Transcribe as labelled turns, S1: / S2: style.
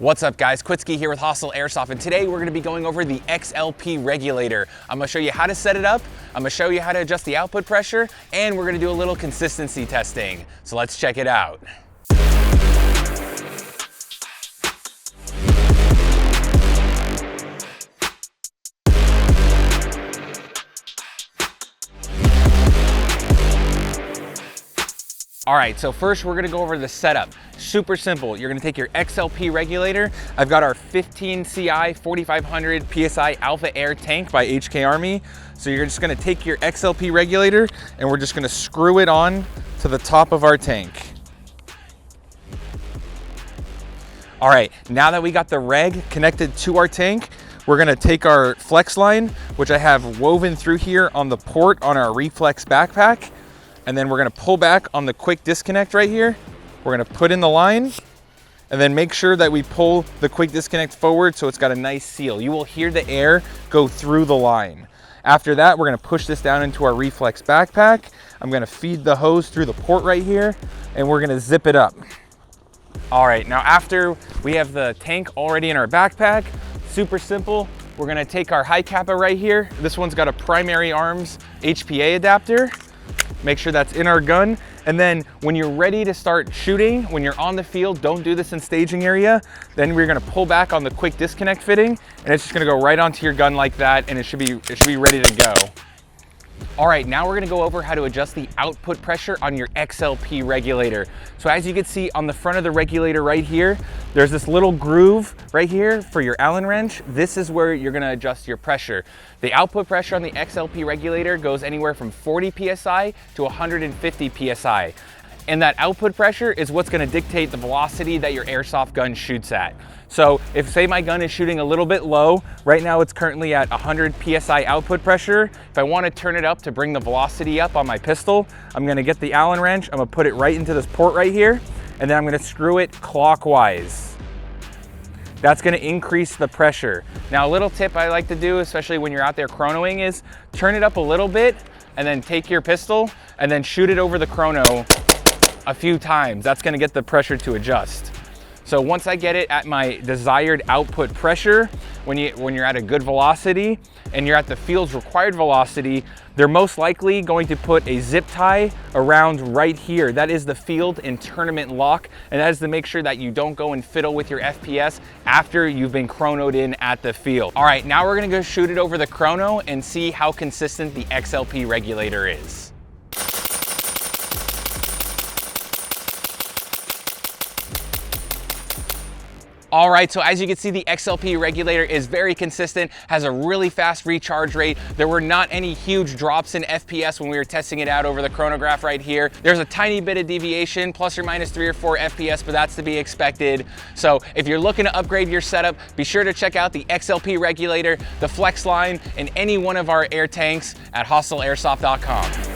S1: What's up guys, Kwitsky here with Hostile Airsoft, and today we're going to be going over the XLP regulator. I'm going to show you how to set it up, I'm going to show you how to adjust the output pressure, and we're going to do a little consistency testing. So let's check it out. All right, so first we're gonna go over the setup. Super simple. You're gonna take your XLP regulator. I've got our 15 CI 4500 PSI Alpha Air tank by HK Army. So you're just gonna take your XLP regulator and we're just gonna screw it on to the top of our tank. All right, now that we got the reg connected to our tank, we're gonna take our flex line, which I have woven through here on the port on our Reflex backpack. And then we're gonna pull back on the quick disconnect right here. We're gonna put in the line and then make sure that we pull the quick disconnect forward so it's got a nice seal. You will hear the air go through the line. After that, we're gonna push this down into our Reflex backpack. I'm gonna feed the hose through the port right here and we're gonna zip it up. All right, now after we have the tank already in our backpack, super simple. We're gonna take our high kappa right here. This one's got a primary arms HPA adapter. Make sure that's in our gun. And then when you're ready to start shooting, when you're on the field, don't do this in staging area. Then we're gonna pull back on the quick disconnect fitting and it's just gonna go right onto your gun like that and it should be ready to go. All right, now we're gonna go over how to adjust the output pressure on your XLP regulator. So as you can see on the front of the regulator right here, there's this little groove right here for your Allen wrench. This is where you're gonna adjust your pressure. The output pressure on the XLP regulator goes anywhere from 40 PSI to 150 PSI. And that output pressure is what's gonna dictate the velocity that your airsoft gun shoots at. So if say my gun is shooting a little bit low, right now it's currently at 100 PSI output pressure. If I wanna turn it up to bring the velocity up on my pistol, I'm gonna get the Allen wrench, I'm gonna put it right into this port right here, and then I'm gonna screw it clockwise. That's gonna increase the pressure. Now a little tip I like to do, especially when you're out there chronoing, is turn it up a little bit and then take your pistol and then shoot it over the chrono a few times. That's gonna get the pressure to adjust. So once I get it at my desired output pressure, when you're at a good velocity and you're at the field's required velocity, they're most likely going to put a zip tie around right here. That is the field and tournament lock, and that is to make sure that you don't go and fiddle with your FPS after you've been chronoed in at the field. All right, now we're gonna go shoot it over the chrono and see how consistent the XLP regulator is. All right, so as you can see, the XLP regulator is very consistent, has a really fast recharge rate. There were not any huge drops in FPS when we were testing it out over the chronograph right here. There's a tiny bit of deviation, plus or minus 3 or 4 FPS, but that's to be expected. So if you're looking to upgrade your setup, be sure to check out the XLP regulator, the Flex line, and any one of our air tanks at hostileairsoft.com.